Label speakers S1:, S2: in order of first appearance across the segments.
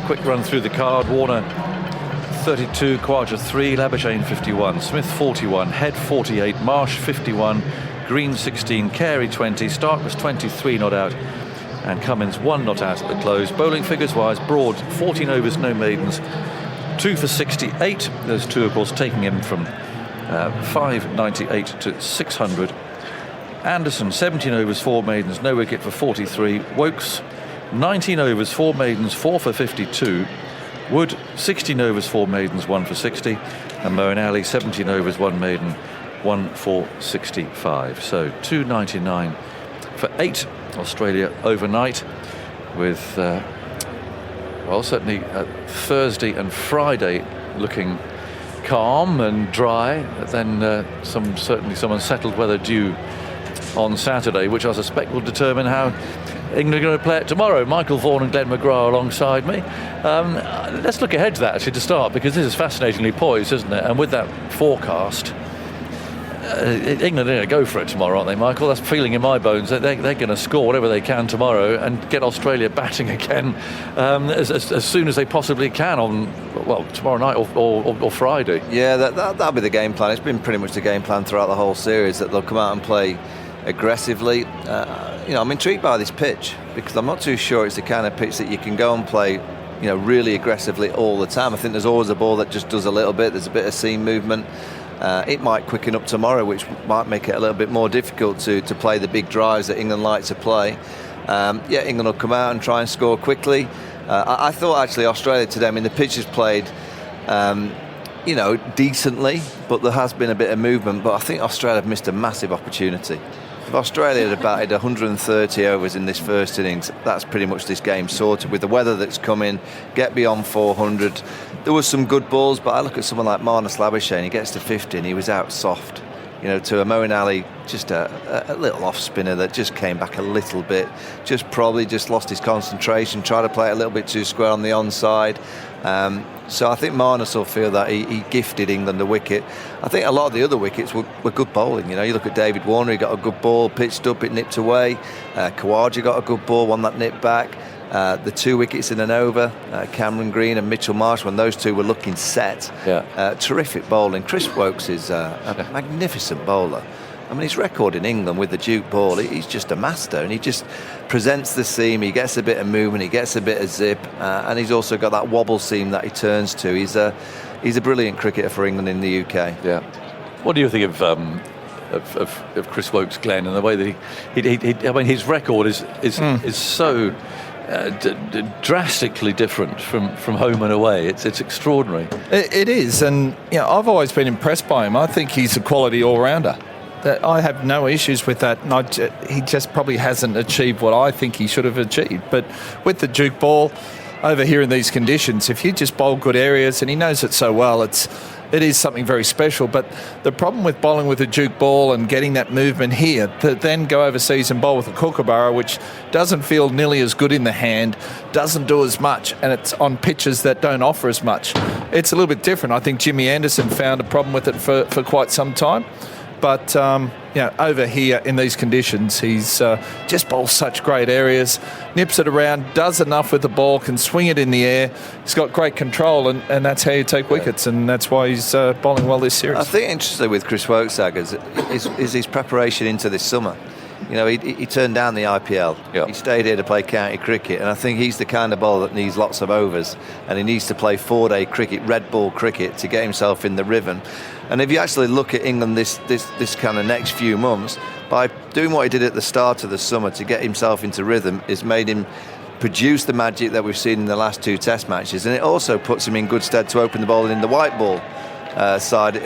S1: Quick run through the card. Warner 32, Khawaja 3, Labuschagne 51, Smith 41, Head 48, Marsh 51, Green 16, Carey 20, Stark was 23 not out, and Cummins 1 not out at the close. Bowling figures wise, Broad 14 overs, no maidens, 2 for 68. Those two, of course, taking him from 598 to 600. Anderson 17 overs, 4 maidens, no wicket for 43. Wokes 19 overs, 4 maidens, 4 for 52. Wood 16 overs, 4 maidens, 1 for 60. And Moeen Ali 17 overs, 1 maiden, 1 for 65. So 299 for 8 Australia overnight, with certainly Thursday and Friday looking calm and dry. Then certainly some unsettled weather due on Saturday, which I suspect will determine how England are going to play it tomorrow. Michael Vaughan and Glenn McGrath alongside me. Let's look ahead to that actually to start, because this is fascinatingly poised, isn't it? And with that forecast, England are going to go for it tomorrow, aren't they, Michael? That's feeling in my bones. They're going to score whatever they can tomorrow and get Australia batting again as soon as they possibly can on, tomorrow night or Friday.
S2: Yeah, that'll be the game plan. It's been pretty much the game plan throughout the whole series, that they'll come out and play aggressively. I'm intrigued by this pitch, because I'm not too sure it's the kind of pitch that you can go and play really aggressively all the time. I think there's always a ball that just does a little bit. There's a bit of seam movement. It might quicken up tomorrow, which might make it a little bit more difficult to play the big drives that England like to play. England will come out and try and score quickly. I thought actually Australia today, the pitch has played decently, but there has been a bit of movement. But I think Australia have missed a massive opportunity. If Australia had batted 130 overs in this first innings, that's pretty much this game sorted. With the weather that's coming, get beyond 400. There was some good balls, but I look at someone like Marnus Labuschagne, he gets to 50 and he was out soft. To a Moeen Ali, just a little off spinner that just came back a little bit, probably lost his concentration, tried to play it a little bit too square on the onside. So I think Marnus will feel that he gifted England the wicket. I think a lot of the other wickets were good bowling. You look at David Warner, he got a good ball, pitched up, it nipped away. Khawaja got a good ball, one that nipped back. The 2 wickets in an over, Cameron Green and Mitchell Marsh, when those two were looking set. Terrific bowling. Chris Wokes is a magnificent bowler. His record in England with the Duke ball, he's just a master, and he just presents the seam, he gets a bit of movement, he gets a bit of zip, and he's also got that wobble seam that he turns to. He's a brilliant cricketer for England in the UK.
S1: Yeah. What do you think of Chris Wokes, Glenn, and the way that his record is so drastically different from home and away. It's extraordinary.
S3: It is, and I've always been impressed by him. I think he's a quality all-rounder. I have no issues with that, and he just probably hasn't achieved what I think he should have achieved. But with the Duke ball over here in these conditions, if you just bowl good areas, and he knows it so well, it is something very special. But the problem with bowling with a Duke ball and getting that movement here, to then go overseas and bowl with a Kookaburra, which doesn't feel nearly as good in the hand, doesn't do as much, and it's on pitches that don't offer as much. It's a little bit different. I think Jimmy Anderson found a problem with it for quite some time. But over here in these conditions, he's just bowls such great areas, nips it around, does enough with the ball, can swing it in the air. He's got great control, and that's how you take wickets, and that's why he's bowling well this series.
S2: I think interestingly with Chris Wokes, Saggers, is his preparation into this summer. He turned down the IPL.
S1: Yeah.
S2: He stayed here to play county cricket, and I think he's the kind of bowler that needs lots of overs, and he needs to play 4-day cricket, red ball cricket, to get himself in the rhythm. And if you actually look at England this kind of next few months, by doing what he did at the start of the summer to get himself into rhythm, it's made him produce the magic that we've seen in the last 2 Test matches, and it also puts him in good stead to open the bowling in the white ball side,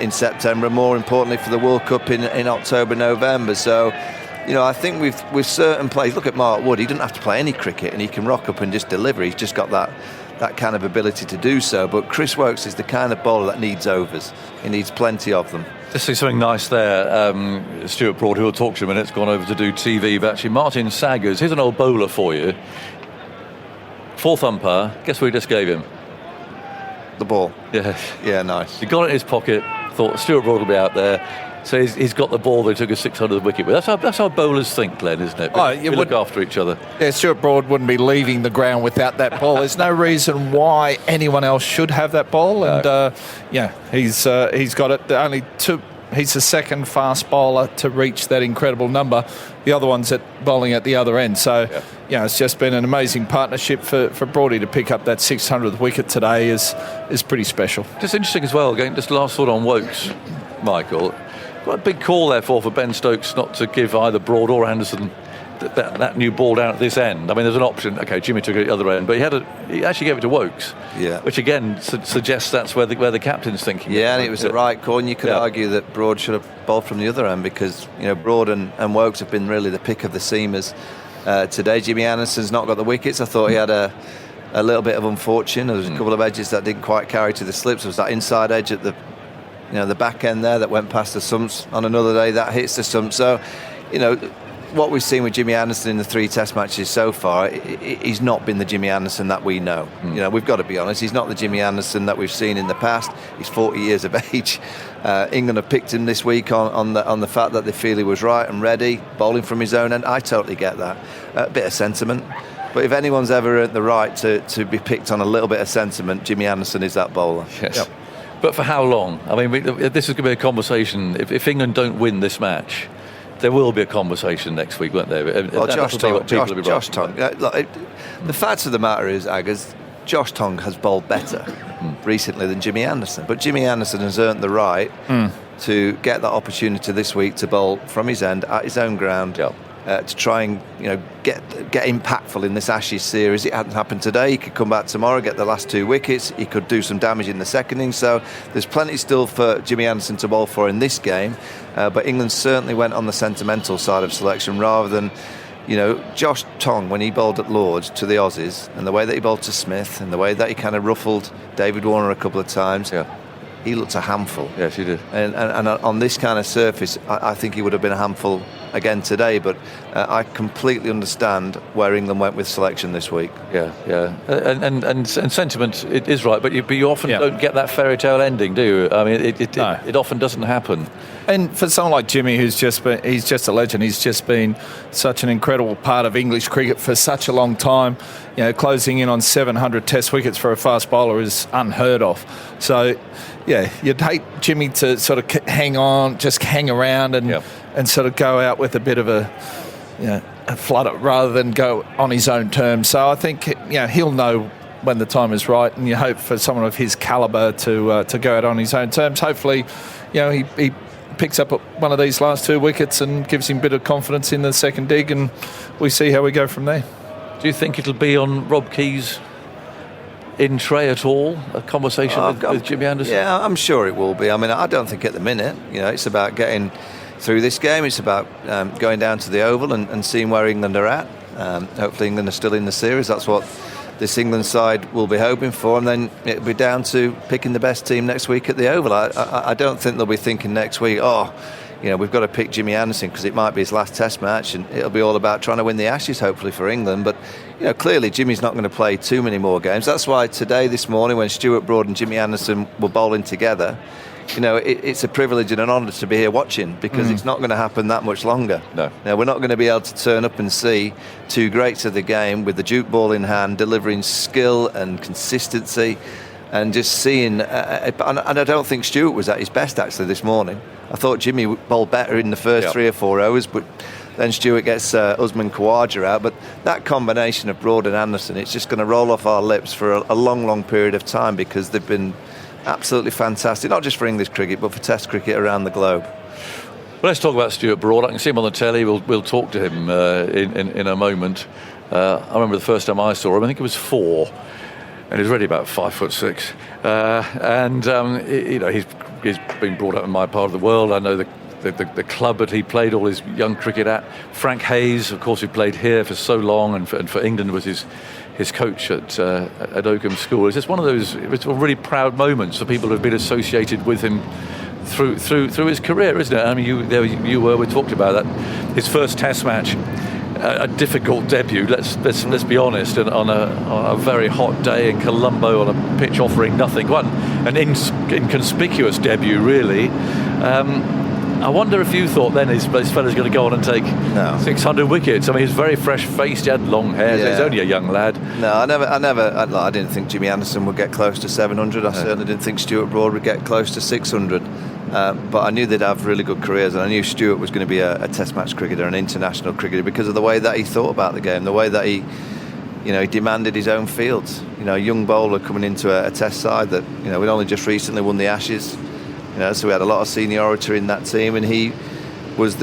S2: in September, and more importantly for the World Cup in October, November. So, I think with certain players, look at Mark Wood, he doesn't have to play any cricket, and he can rock up and just deliver. He's just got that kind of ability to do so. But Chris Wokes is the kind of bowler that needs overs. He needs plenty of them.
S1: Just see something nice there. Stuart Broad, who will talk to you in a minute, has gone over to do TV. But actually, Martin Saggers, here's an old bowler for you. 4th umpire. Guess what he just gave him?
S2: The ball.
S1: Yeah.
S2: Yeah, nice.
S1: He got it in his pocket, thought Stuart Broad will be out there. So he's got the ball that he took a 600th wicket with. That's how bowlers think, Glenn, isn't it? We look after each other.
S3: Yeah, Stuart Broad wouldn't be leaving the ground without that ball. There's no reason why anyone else should have that ball. And he's got it. He's the second fast bowler to reach that incredible number. The other one's bowling at the other end. So, it's just been an amazing partnership for Broady to pick up that 600th wicket today is pretty special.
S1: Just interesting as well, again, just last thought on Woakes, Michael. Quite a big call, therefore, for Ben Stokes not to give either Broad or Anderson that new ball down at this end. I mean, there's an option. Okay, Jimmy took it at the other end, but he actually gave it to Woakes, which again suggests that's where the captain's thinking.
S2: Yeah, and it was the right call. And you could argue that Broad should have bowled from the other end because Broad and Woakes have been really the pick of the seamers today. Jimmy Anderson's not got the wickets. I thought he had a little bit of unfortune. There was a couple of edges that didn't quite carry to the slips. There was that inside edge at the back end there that went past the stumps. On another day, that hits the stumps. So, what we've seen with Jimmy Anderson in the 3 Test matches so far, he's not been the Jimmy Anderson that we know. We've got to be honest. He's not the Jimmy Anderson that we've seen in the past. He's 40 years of age. England have picked him this week on the fact that they feel he was right and ready, bowling from his own end. I totally get that. A bit of sentiment. But if anyone's ever earned the right to be picked on a little bit of sentiment, Jimmy Anderson is that bowler.
S1: Yes. Yep. But for how long? I mean, this is going to be a conversation. If England don't win this match, there will be a conversation next week, won't there?
S2: Well, Josh Tongue. The fact of the matter is, Aggers, Josh Tongue has bowled better recently than Jimmy Anderson. But Jimmy Anderson has earned the right to get that opportunity this week to bowl from his end at his own ground.
S1: Yep.
S2: To try and get impactful in this Ashes series. It hadn't happened today. He could come back tomorrow, get the last 2 wickets. He could do some damage in the second innings. So there's plenty still for Jimmy Anderson to bowl for in this game. But England certainly went on the sentimental side of selection rather than, Josh Tongue when he bowled at Lords to the Aussies and the way that he bowled to Smith and the way that he kind of ruffled David Warner a couple of times.
S1: Yeah.
S2: He looked a handful.
S1: Yes, he did.
S2: And on this kind of surface, I think he would have been a handful again today. But I completely understand where England went with selection this week.
S1: Yeah. And sentiment, it is right. But you often don't get that fairy tale ending, do you? I mean, it often doesn't happen.
S3: And for someone like Jimmy, he's just a legend. He's just been such an incredible part of English cricket for such a long time. Closing in on 700 Test wickets for a fast bowler is unheard of. So, you'd hate Jimmy to sort of hang on, just hang around and sort of go out with a bit of a flutter rather than go on his own terms. So I think he'll know when the time is right, and you hope for someone of his calibre to go out on his own terms. Hopefully, he picks up one of these last 2 wickets and gives him a bit of confidence in the second dig, and we see how we go from there.
S1: Do you think it'll be on Rob Key's in tray at all, a conversation with Jimmy Anderson?
S2: Yeah, I'm sure it will be. I mean, I don't think at the minute, it's about getting through this game. It's about going down to the Oval and seeing where England are at. Hopefully England are still in the series. That's what this England side will be hoping for, and then it'll be down to picking the best team next week at the Oval. I don't think they'll be thinking next week, we've got to pick Jimmy Anderson because it might be his last Test match, and it'll be all about trying to win the Ashes, hopefully, for England. But clearly Jimmy's not going to play too many more games. That's why this morning, when Stuart Broad and Jimmy Anderson were bowling together, it's a privilege and an honour to be here watching, because it's not going to happen that much longer.
S1: No.
S2: Now, we're not going to be able to turn up and see 2 greats of the game with the Duke ball in hand, delivering skill and consistency, and just seeing. And I don't think Stuart was at his best actually this morning. I thought Jimmy bowled better in the first 3 or 4 overs, but then Stuart gets Usman Khawaja out. But that combination of Broad and Anderson, it's just going to roll off our lips for a long, long period of time, because they've been absolutely fantastic, not just for English cricket, but for Test cricket around the globe.
S1: Well, let's talk about Stuart Broad. I can see him on the telly. We'll talk to him in a moment. I remember the first time I saw him, I think it was 4, and he's already about 5'6", he's been brought up in my part of the world. I know the club that he played all his young cricket at. Frank Hayes, of course, who played here for so long, and for England was his coach at Oakham School. It's just one of those really proud moments for people who have been associated with him through his career, isn't it? I mean, we talked about that. His first Test match, a difficult debut. Let's be honest. And on a very hot day in Colombo, on a pitch offering nothing, quite an inconspicuous debut, really. I wonder if you thought then this fella's going to go on and take 600 wickets. I mean, he's very fresh-faced. He had long hair. So he's only a young lad.
S2: No, I didn't think Jimmy Anderson would get close to 700. I certainly didn't think Stuart Broad would get close to 600. But I knew they'd have really good careers, and I knew Stuart was going to be a Test match cricketer, an international cricketer, because of the way that he thought about the game, the way that he demanded his own fields. A young bowler coming into a Test side that we'd only just recently won the Ashes. So we had a lot of seniority in that team, and he was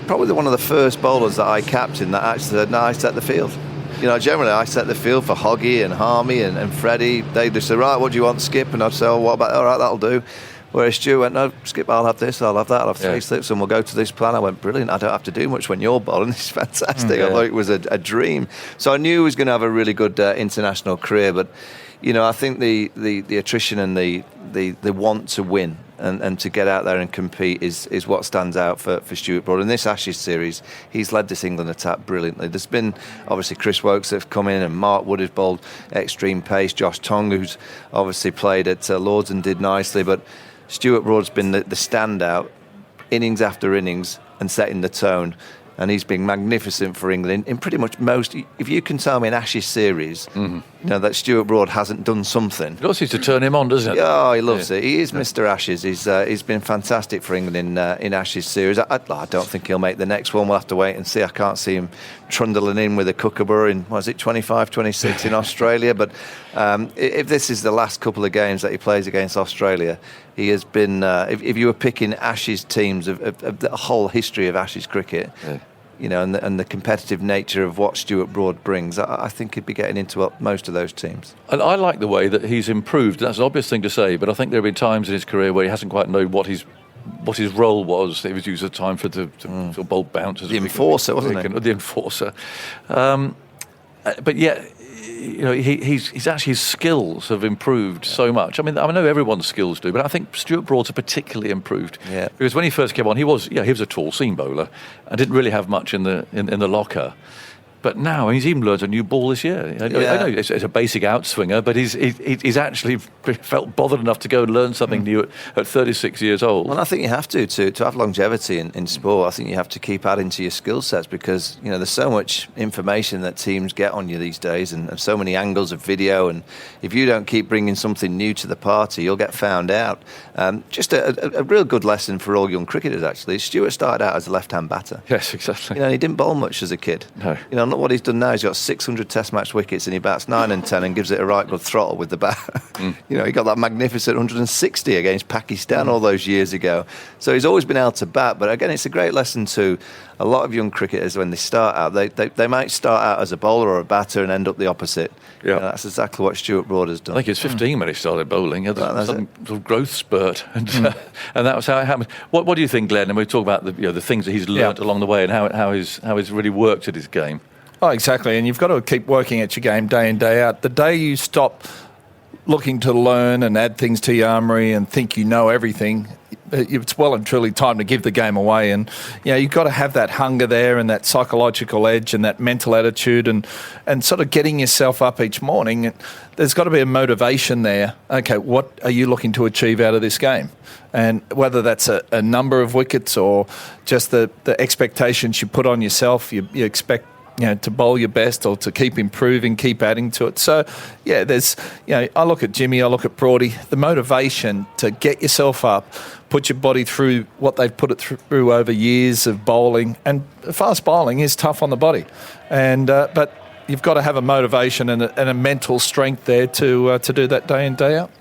S2: probably one of the first bowlers that I captained that actually said, "No, I set the field." Generally I set the field for Hoggy and Harmy and Freddie. They'd just say, "Right, what do you want, Skip?" And I'd say, "Oh, what about? All right, that'll do." Whereas Stu went, "No, Skip, I'll have this, I'll have that, I'll have 3 slips, and we'll go to this plan." I went, "Brilliant, I don't have to do much when you're bowling. It's fantastic." I thought it was a dream. So I knew he was going to have a really good international career, but I think the attrition and the want to win and to get out there and compete is what stands out for Stuart Broad. In this Ashes series, he's led this England attack brilliantly. There's been obviously Chris Wokes that have come in, and Mark Wood has bowled extreme pace, Josh Tongue, who's obviously played at Lords and did nicely, but Stuart Broad's been the standout innings after innings and setting the tone, and he's been magnificent for England in pretty much most. If you can tell me an Ashes series, that Stuart Broad hasn't done something.
S1: It also used to turn him on, doesn't it?
S2: Oh, he loves it. He is Mr. Ashes. He's been fantastic for England in Ashes series. I don't think he'll make the next one. We'll have to wait and see. I can't see him trundling in with a Kookaburra in 25, 26 in Australia. But if this is the last couple of games that he plays against Australia, he has been. If you were picking Ashes teams of the whole history of Ashes cricket. And the competitive nature of what Stuart Broad brings, I think he'd be getting into most of those teams.
S1: And I like the way that he's improved. That's an obvious thing to say, but I think there have been times in his career where he hasn't quite known what his role was. It was used as a time to bowl bouncers.
S2: The enforcer, wasn't it?
S1: The enforcer. But yet, he's actually, his skills have improved so much. I mean, I know everyone's skills do, but I think Stuart Broad's are particularly improved.
S2: Yeah.
S1: Because when he first came on, he was a tall seam bowler and didn't really have much in the locker. But now he's even learned a new ball this year. I know it's a basic outswinger, but he's actually felt bothered enough to go and learn something new at 36 years old.
S2: Well, I think you have to have longevity in sport. I think you have to keep adding to your skill sets, because there's so much information that teams get on you these days, and so many angles of video. And if you don't keep bringing something new to the party, you'll get found out. Just a real good lesson for all young cricketers. Actually, Stuart started out as a left-hand batter.
S1: Yes, exactly.
S2: He didn't bowl much as a kid.
S1: No.
S2: What he's done now, he's got 600 Test match wickets, and he bats 9 and 10 and gives it a right good throttle with the bat. He got that magnificent 160 against Pakistan all those years ago. So he's always been able to bat. But again, it's a great lesson to a lot of young cricketers when they start out. They might start out as a bowler or a batter and end up the opposite.
S1: Yeah.
S2: That's exactly what Stuart Broad has done.
S1: I think he was 15 when he started bowling. He had some sort of growth spurt, and that was how it happened. What do you think, Glenn? And we talk about the things that he's learnt along the way, and how he's really worked at his game.
S3: Oh, exactly. And you've got to keep working at your game day in, day out. The day you stop looking to learn and add things to your armoury and think you know everything, it's well and truly time to give the game away. And you've got to have that hunger there and that psychological edge and that mental attitude and sort of getting yourself up each morning. There's got to be a motivation there. Okay, what are you looking to achieve out of this game? And whether that's a number of wickets or just the expectations you put on yourself, you expect to bowl your best or to keep improving, keep adding to it. So, there's, I look at Jimmy, I look at Broady, the motivation to get yourself up, put your body through what they've put it through over years of bowling. And fast bowling is tough on the body. And but you've got to have a motivation and a mental strength there to do that day in, day out.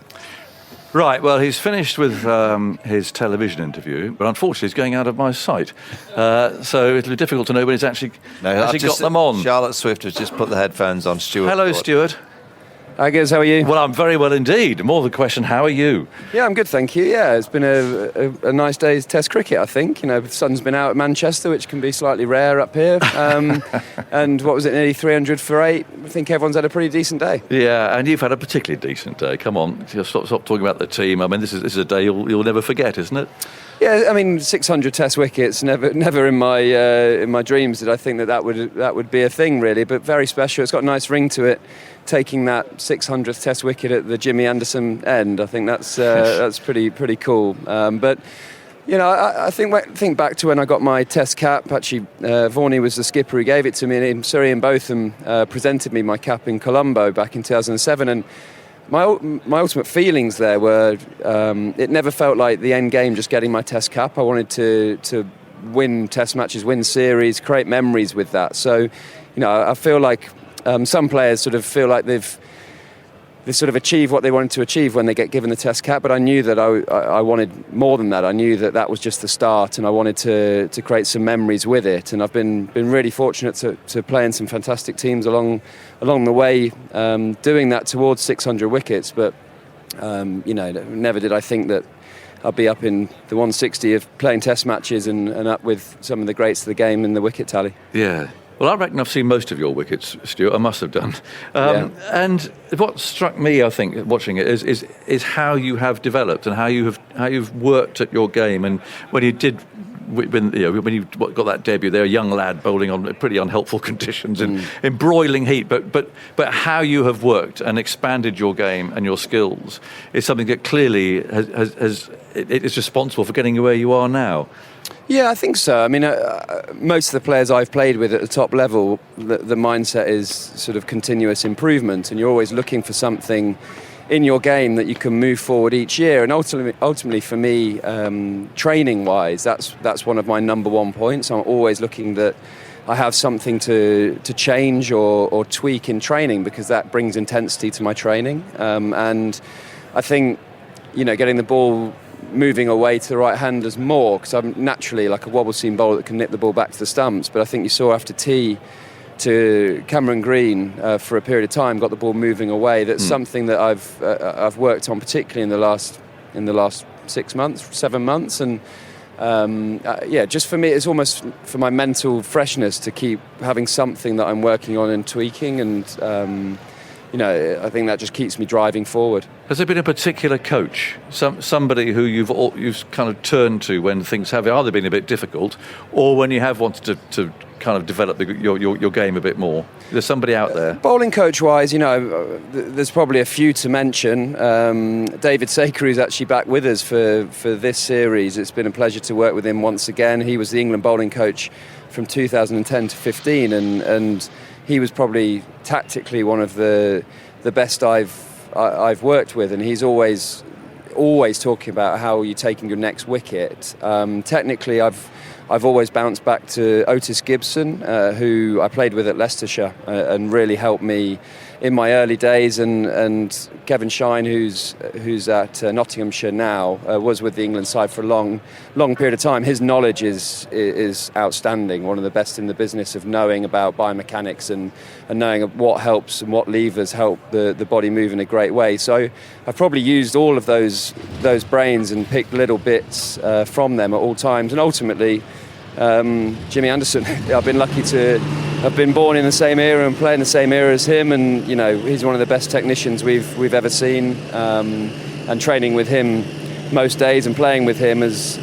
S1: Right, well, he's finished with his television interview, but unfortunately he's going out of my sight. So it'll be difficult to know when he's actually got them on.
S2: Charlotte Swift has just put the headphones on, Stuart.
S1: Hello, Stuart.
S4: Hi guys, how are you?
S1: Well, I'm very well indeed. More the question, how are you?
S4: Yeah, I'm good, thank you. Yeah, it's been a nice day's Test cricket, I think. The sun's been out at Manchester, which can be slightly rare up here. And what was it, nearly 300 for 8? I think everyone's had a pretty decent day.
S1: Yeah, and you've had a particularly decent day. Come on, stop talking about the team. I mean, this is a day you'll never forget, isn't it?
S4: Yeah, I mean, 600 Test wickets. Never in my dreams did I think that would be a thing, really. But very special. It's got a nice ring to it. Taking that 600th Test wicket at the Jimmy Anderson end, I think that's pretty cool. But You know, I think back to when I got my Test cap. Actually, Vorney was the skipper who gave it to me, and Surrey and Botham presented me my cap in Colombo back in 2007. And my ultimate feelings there were, it never felt like the end game, just getting my Test cap. I wanted to win Test matches, win series, create memories with that. So, you know, I feel like some players sort of feel like they've sort of achieved what they wanted to achieve when they get given the Test cap, but I knew that I wanted more than that. I knew that was just the start, and I wanted to create some memories with it. And I've been really fortunate to play in some fantastic teams along the way, doing that towards 600 wickets. But you know, never did I think that I'd be up in the 160 of playing Test matches and up with some of the greats of the game in the wicket tally.
S1: Yeah. Well, I reckon I've seen most of your wickets, Stuart. I must have done. And what struck me, I think, watching it, is how you have developed and how you've worked at your game. And when you got that debut, there, a young lad bowling on pretty unhelpful conditions in broiling heat. But how you have worked and expanded your game and your skills is something that clearly is responsible for getting you where you are now.
S4: Yeah, I think so. I mean, most of the players I've played with at the top level, the mindset is sort of continuous improvement, and you're always looking for something in your game that you can move forward each year. And ultimately for me, training-wise, that's one of my number one points. I'm always looking that I have something to change or tweak in training, because that brings intensity to my training. And I think, you know, getting the ball moving away to the right handers more, because I'm naturally like a wobble seam bowler that can nip the ball back to the stumps. But I think you saw after tea to Cameron Green for a period of time, got the ball moving away. That's something that I've worked on, particularly in the last 6 months, 7 months. And just for me, it's almost for my mental freshness to keep having something that I'm working on and tweaking. And you know, I think that just keeps me driving forward.
S1: Has there been a particular coach, somebody who you've kind of turned to when things have either been a bit difficult, or when you have wanted to kind of develop your game a bit more? There's somebody out there.
S4: Bowling coach-wise, you know, there's probably a few to mention. David Saker, who's actually back with us for this series. It's been a pleasure to work with him once again. He was the England bowling coach from 2010 to 15, and he was probably tactically one of the best I've worked with, and he's always talking about how you're taking your next wicket. Technically, I've always bounced back to Otis Gibson, who I played with at Leicestershire and really helped me in my early days, and Kevin Shine, who's at Nottinghamshire now, was with the England side for a long period of time. His knowledge is outstanding, one of the best in the business of knowing about biomechanics and knowing what helps and what levers help the body move in a great way. So I've probably used all of those brains and picked little bits from them at all times, and ultimately Jimmy Anderson, I've been lucky to have been born in the same era and play in the same era as him, and you know, he's one of the best technicians we've ever seen, and training with him most days and playing with him has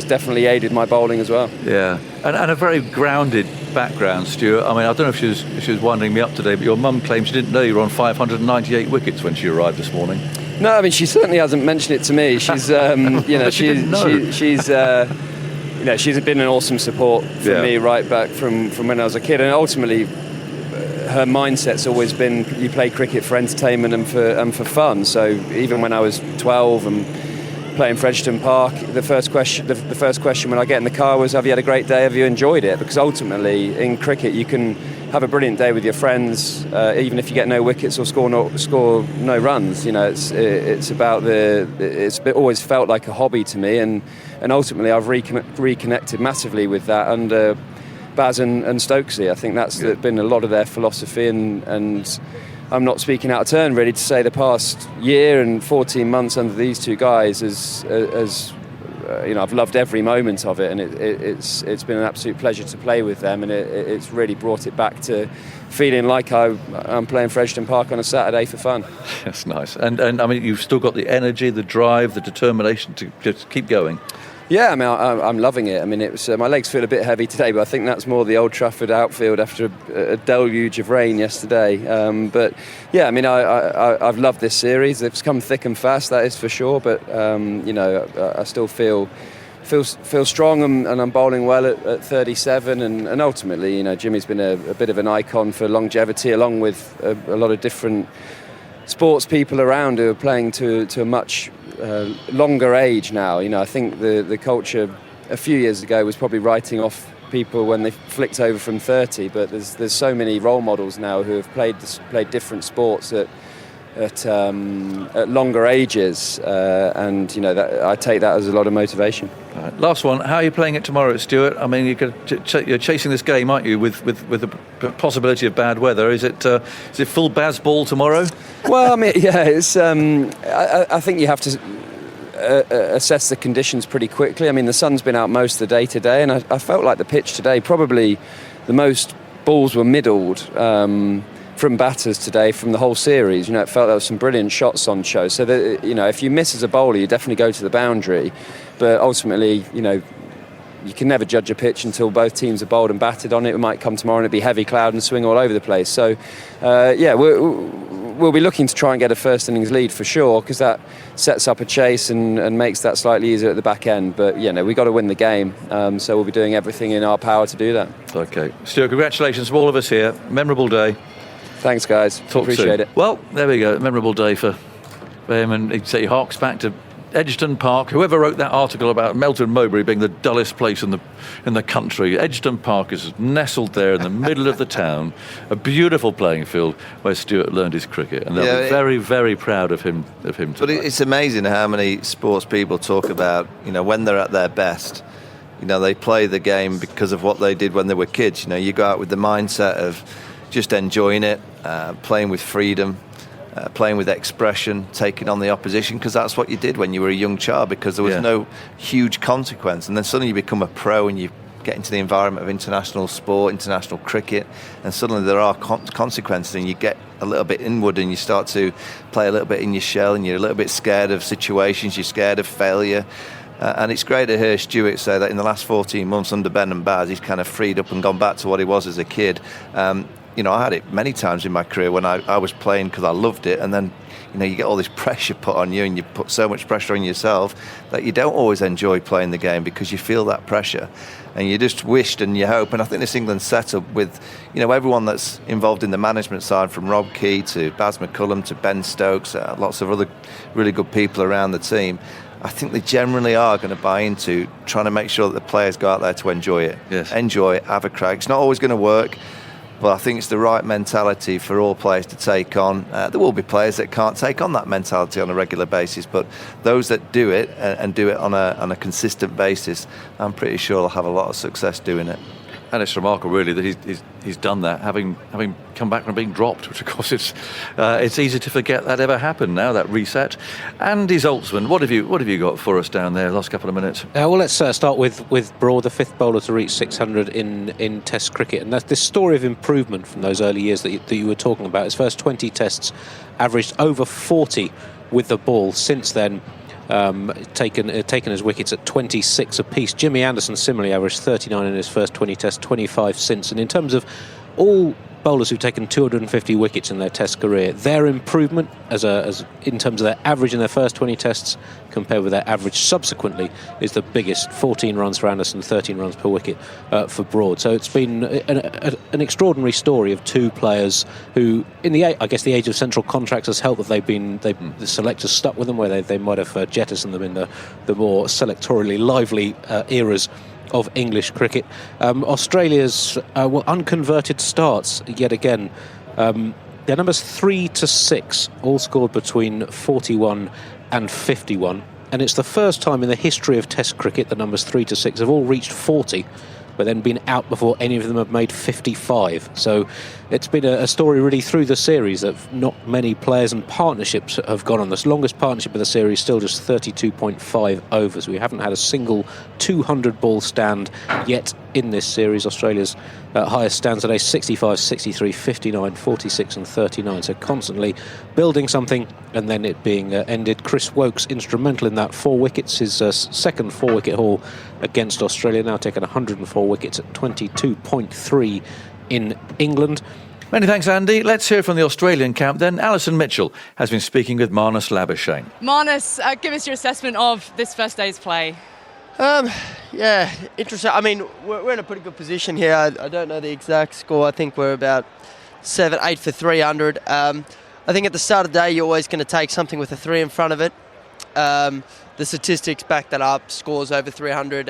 S4: definitely aided my bowling as well.
S1: Yeah, and a very grounded background, Stuart. I mean, I don't know if she was winding me up today, but your mum claims she didn't know you were on 598 wickets when she arrived this morning.
S4: No, I mean, she certainly hasn't mentioned it to me. She's you know, she's been an awesome support for me right back from when I was a kid, and ultimately her mindset's always been you play cricket for entertainment and for fun. So even when I was 12 and playing for Edgerton Park, the first question when I get in the car was, have you had a great day, have you enjoyed it? Because ultimately in cricket you can have a brilliant day with your friends, even if you get no wickets or score no runs. You know, it's about it's always felt like a hobby to me, and ultimately I've reconnected massively with that under Baz and Stokesy. I think that's been a lot of their philosophy, and I'm not speaking out of turn really to say the past year and 14 months under these two guys as you know, I've loved every moment of it, and it's been an absolute pleasure to play with them, and it's really brought it back to feeling like I'm playing for Edgerton Park on a Saturday for fun.
S1: That's nice. And I mean, you've still got the energy, the drive, the determination to just keep going.
S4: Yeah, I mean, I'm loving it. I mean, it was my legs feel a bit heavy today, but I think that's more the Old Trafford outfield after a deluge of rain yesterday. But yeah, I mean, I've loved this series. It's come thick and fast, that is for sure. But you know, I still feel feel strong, and I'm bowling well at 37, and ultimately, Jimmy's been a bit of an icon for longevity, along with a lot of different sports people around who are playing to a much longer age now. I think the culture a few years ago was probably writing off people when they flicked over from 30, but there's so many role models now who have played different sports at longer ages, and that I take that as a lot of motivation.
S1: Right. Last one, how are you playing it tomorrow, Stuart? I mean, you're chasing this game, aren't you, with the possibility of bad weather? Is it full Baz ball tomorrow?
S4: Well, I mean, yeah, it's. I think you have to assess the conditions pretty quickly. I mean, the sun's been out most of the day today, and I felt like the pitch today, probably the most balls were middled from batters today from the whole series. It felt there was some brilliant shots on show. So that, if you miss as a bowler, you definitely go to the boundary. But ultimately, you can never judge a pitch until both teams are bowled and batted on it. It might come tomorrow and it'll be heavy cloud and swing all over the place. So, we'll be looking to try and get a first innings lead for sure, because that sets up a chase and makes that slightly easier at the back end. But, we've got to win the game. So we'll be doing everything in our power to do that.
S1: OK. Stuart, congratulations from all of us here. Memorable day.
S4: Thanks, guys. Appreciate it.
S1: Well, there we go. Memorable day for him. And he harks back to Edgerton Park. Whoever wrote that article about Melton Mowbray being the dullest place in the country, Edgerton Park is nestled there in the middle of the town, a beautiful playing field where Stuart learned his cricket, and they'll be very, very proud of him.
S2: But it's amazing how many sports people talk about, when they're at their best, they play the game because of what they did when they were kids. You go out with the mindset of just enjoying it, playing with freedom, playing with expression, taking on the opposition, because that's what you did when you were a young child, because there was no huge consequence. And then suddenly you become a pro and you get into the environment of international sport, international cricket, and suddenly there are consequences, and you get a little bit inward and you start to play a little bit in your shell, and you're a little bit scared of situations, you're scared of failure. And it's great to hear Stuart say that in the last 14 months under Ben and Baz, he's kind of freed up and gone back to what he was as a kid. I had it many times in my career when I was playing because I loved it, and then you get all this pressure put on you, and you put so much pressure on yourself that you don't always enjoy playing the game because you feel that pressure, and you just wished and you hope. And I think this England setup with everyone that's involved in the management side, from Rob Key to Baz McCullum to Ben Stokes, lots of other really good people around the team, I think they generally are going to buy into trying to make sure that the players go out there to enjoy it.
S1: Yes.
S2: Enjoy it, have a crack. It's not always going to work, but I think it's the right mentality for all players to take on. There will be players that can't take on that mentality on a regular basis, but those that do it and do it on a consistent basis, I'm pretty sure they'll have a lot of success doing it.
S1: And it's remarkable, really, that he's done that, having come back from being dropped, which of course it's easy to forget that ever happened now, that reset. Andy Zaltzman, what have you got for us down there the last couple of minutes?
S5: Well, let's start with Broad, the fifth bowler to reach 600 in Test cricket, and that's this story of improvement from those early years that you were talking about. His first 20 Tests averaged over 40 with the ball. Since then, taken his wickets at 26 apiece. Jimmy Anderson similarly averaged 39 in his first 20 Tests, 25 since. And in terms of all bowlers who've taken 250 wickets in their Test career, their improvement as in terms of their average in their first 20 Tests compared with their average subsequently is the biggest. 14 runs for Anderson, 13 runs per wicket for Broad. So it's been an extraordinary story of two players who, in the age of central contracts has helped that the selectors stuck with them, where they might have jettisoned them in the more selectorally lively eras of English cricket. Australia's unconverted starts yet again. Their numbers 3 to 6 all scored between 41 and 51, and it's the first time in the history of Test cricket the numbers 3 to 6 have all reached 40, but then been out before any of them have made 55. So it's been a story really through the series that not many players and partnerships have gone on. This longest partnership of the series still just 32.5 overs. We haven't had a single 200 ball stand yet in this series. Australia's highest stands today 65, 63, 59, 46 and 39. So constantly building something and then it being ended. Chris Woakes instrumental in that, 4 wickets, his second 4-wicket haul against Australia, now taken 104 wickets at 22.3 in England.
S1: Many thanks, Andy. Let's hear from the Australian camp then. Alison Mitchell has been speaking with Marnus Labuschagne.
S6: Marnus, give us your assessment of this first day's play. Yeah, interesting. I mean, we're in a pretty good position here. I don't know the exact score. I think we're about 8 for 300. I think at the start of the day, you're always going to take something with a 3 in front of it. The statistics back that up. Scores over 300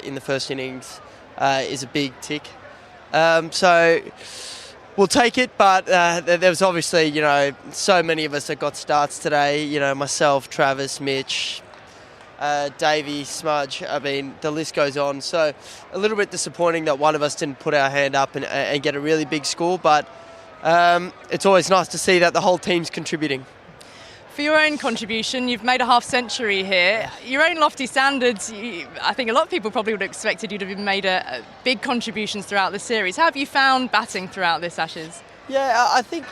S6: in the first innings is a big tick. So we'll take it, but there was obviously, you know, so many of us that got starts today. You know, myself, Travis, Mitch, Davey, Smudge. I mean, the list goes on. So a little bit disappointing that one of us didn't put our hand up and get a really big score, but it's always nice to see that the whole team's contributing.
S7: For your own contribution, you've made a half century here. Your own lofty standards, I think a lot of people probably would have expected you to have made a big contributions throughout the series. How have you found batting throughout this Ashes?
S6: Yeah, I think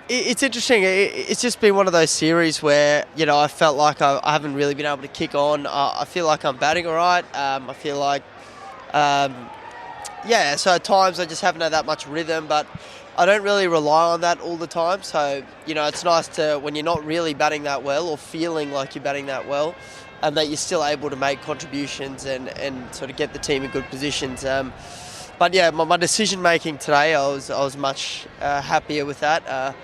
S6: it's interesting. It's just been one of those series where, you know, I felt like I haven't really been able to kick on. I feel like I'm batting all right. I feel like, so at times I just haven't had that much rhythm, but I don't really rely on that all the time. So, you know, it's nice to, when you're not really batting that well or feeling like you're batting that well, that you're still able to make contributions and sort of get the team in good positions. But yeah, my decision making today, I was much happier with that. A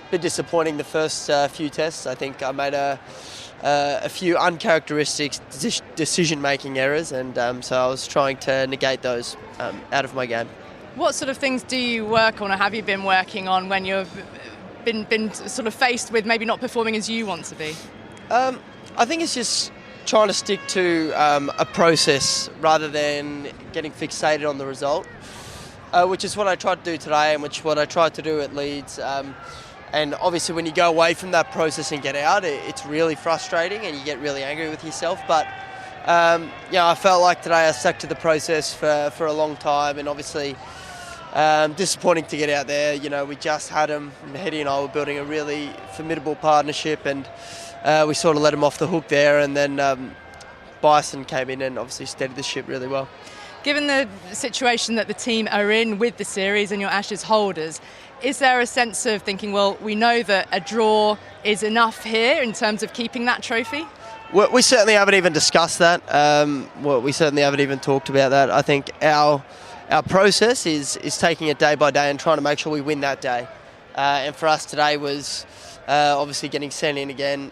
S6: bit disappointing the first few tests. I think I made a few uncharacteristic decision making errors, and so I was trying to negate those out of my game.
S7: What sort of things do you work on, or have you been working on when you've been sort of faced with maybe not performing as you want to be?
S6: I think it's just trying to stick to a process rather than getting fixated on the result, which is what I tried to do today and what I tried to do at Leeds. And obviously when you go away from that process and get out, it's really frustrating and you get really angry with yourself. But I felt like today I stuck to the process for a long time, and obviously disappointing to get out there. You know, we just had him, and Hetty and I were building a really formidable partnership, and we sort of let him off the hook there, and then Bison came in and obviously steadied the ship really well.
S7: Given the situation that the team are in with the series and your Ashes holders, is there a sense of thinking, well, we know that a draw is enough here in terms of keeping that trophy?
S6: We certainly haven't even discussed that. We certainly haven't even talked about that. I think our process is taking it day by day and trying to make sure we win that day. And for us today was obviously getting sent in again.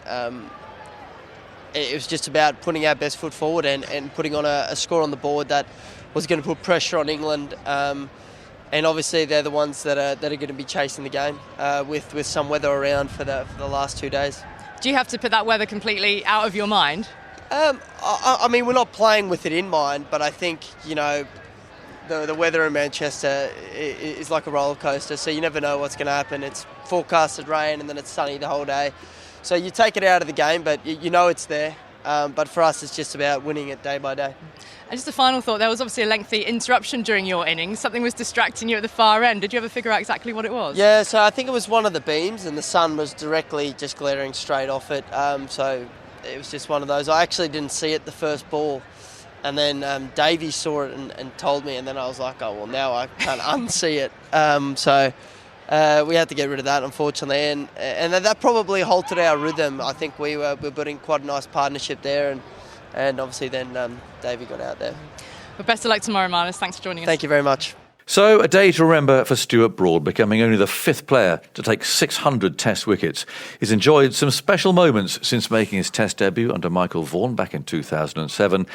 S6: It was just about putting our best foot forward and putting on a score on the board that was going to put pressure on England. And obviously they're the ones that are going to be chasing the game with some weather around for the last 2 days.
S7: Do you have to put that weather completely out of your mind?
S6: I mean, we're not playing with it in mind, but I think, you know, the weather in Manchester is like a roller coaster, so you never know what's going to happen. It's forecasted rain and then it's sunny the whole day. So you take it out of the game, but you know it's there. But for us, it's just about winning it day by day.
S7: And just a final thought, there was obviously a lengthy interruption during your innings. Something was distracting you at the far end. Did you ever figure out exactly what it was?
S6: Yeah, so I think it was one of the beams and the sun was directly just glaring straight off it. So it was just one of those. I actually didn't see it the first ball. And then Davey saw it and told me, and then I was like, oh, well, now I can't unsee it. So we had to get rid of that, unfortunately. And that probably halted our rhythm. I think we were building quite a nice partnership there. And obviously then Davey got out there.
S7: But best of luck tomorrow, Marnus. Thanks for joining us.
S6: Thank you very much.
S1: So, a day to remember for Stuart Broad, becoming only the fifth player to take 600 Test wickets. He's enjoyed some special moments since making his Test debut under Michael Vaughan back in 2007,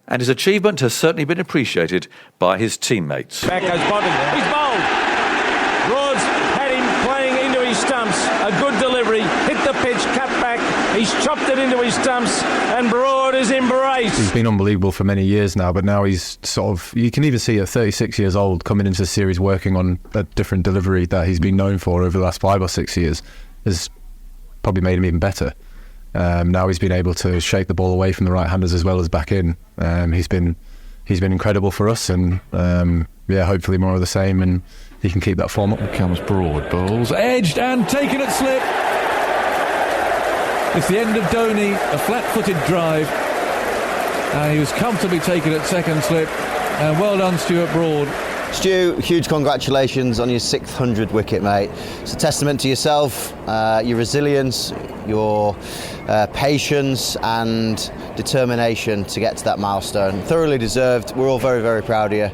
S1: and his achievement has certainly been appreciated by his teammates.
S8: Back goes Bodden. He's bowled. Broad's had him playing into his stumps. A good delivery. Hit the pitch, cut back. He's chopped it into his stumps, and Broad is embraced.
S9: He's been unbelievable for many years now, but now he's sort of, you can even see at 36 years old coming into the series working on a different delivery that he's been known for over the last 5 or 6 years has probably made him even better. Now he's been able to shake the ball away from the right-handers as well as back in. He's been incredible for us, and hopefully more of the same, and he can keep that form up.
S10: Here comes Broad, bowls edged and taken at slip. It's the end of Dhoni, a flat-footed drive, and he was comfortably taken at second slip. And well done, Stuart Broad.
S11: Stu, huge congratulations on your 600 wicket, mate. It's a testament to yourself, your resilience, your patience and determination to get to that milestone. Thoroughly deserved. We're all very, very proud of you,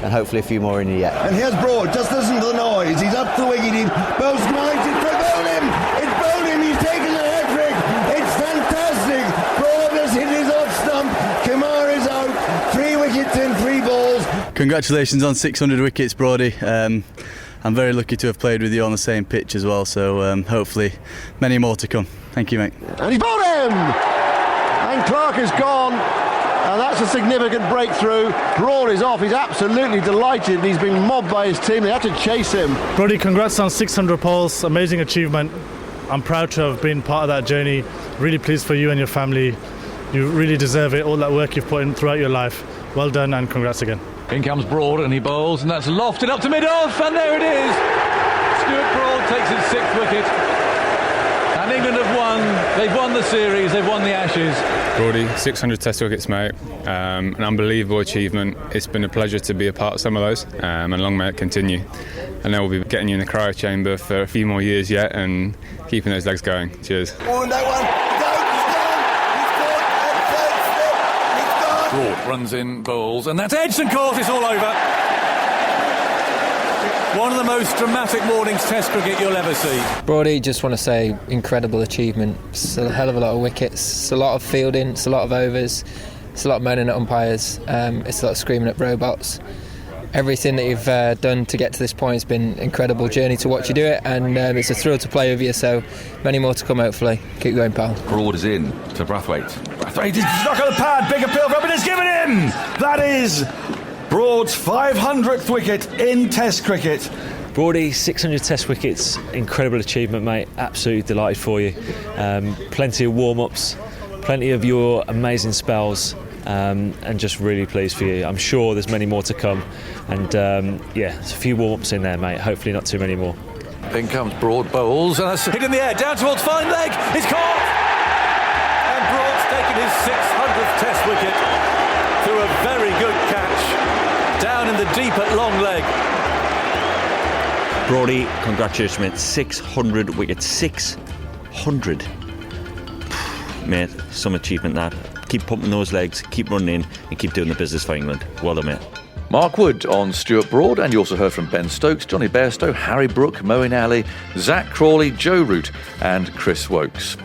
S11: and hopefully a few more in you yet.
S12: And here's Broad, just listen to the noise. He's up the wicket, he bows wide, it's bowled him! It's bowled him, he's taken the hat-trick! It's fantastic! Broad has hit his off stump, Kumar is out, 3 wickets in 3 balls.
S13: Congratulations on 600 wickets, Brody. I'm very lucky to have played with you on the same pitch as well, so hopefully many more to come. Thank you, mate.
S12: And he's bowled him! And Clark is gone. And that's a significant breakthrough. Broad is off. He's absolutely delighted. He's been mobbed by his team. They had to chase him.
S14: Brody, congrats on 600 poles. Amazing achievement. I'm proud to have been part of that journey. Really pleased for you and your family. You really deserve it. All that work you've put in throughout your life. Well done and congrats again.
S10: In comes Broad and he bowls, and that's lofted up to mid-off, and there it is. Stuart Broad takes his 6th wicket. And England have won. They've won the series. They've won the Ashes.
S15: Brody, 600 Test wickets, mate. An unbelievable achievement. It's been a pleasure to be a part of some of those, and long may it continue. I know we'll be getting you in the cryo chamber for a few more years yet, and keeping those legs going. Cheers.
S10: Broad runs in, bowls, and that's edged and caught. It's all over. One of the most dramatic mornings Test cricket you'll ever see.
S16: Brody, just want to say incredible achievement. It's a hell of a lot of wickets. It's a lot of fielding. It's a lot of overs. It's a lot of moaning at umpires. It's a lot of screaming at robots. Everything that you've done to get to this point has been an incredible journey to watch you do it, and it's a thrill to play with you, so many more to come hopefully. Keep going, pal.
S17: Broad is in to Brathwaite.
S18: Brathwaite is stuck on the pad, big appeal for him, and it's given him! That is Broad's 500th wicket in Test cricket.
S19: Brody, 600 Test wickets, incredible achievement, mate. Absolutely delighted for you. Plenty of warm-ups, plenty of your amazing spells. And just really pleased for you. I'm sure there's many more to come, and there's a few warm-ups in there, mate. Hopefully not too many more.
S1: In comes Broad, bowls, and that's hit in the air, down towards fine leg, it's caught! And Broad's taken his 600th Test wicket through a very good catch, down in the deep at long leg.
S20: Brody, congratulations, mate. 600 wickets, 600. Mate, some achievement that. Keep pumping those legs, keep running in, and keep doing the business for England. Well done, mate.
S1: Mark Wood on Stuart Broad, and you also heard from Ben Stokes, Johnny Bairstow, Harry Brook, Moeen Ali, Zach Crawley, Joe Root and Chris Wokes.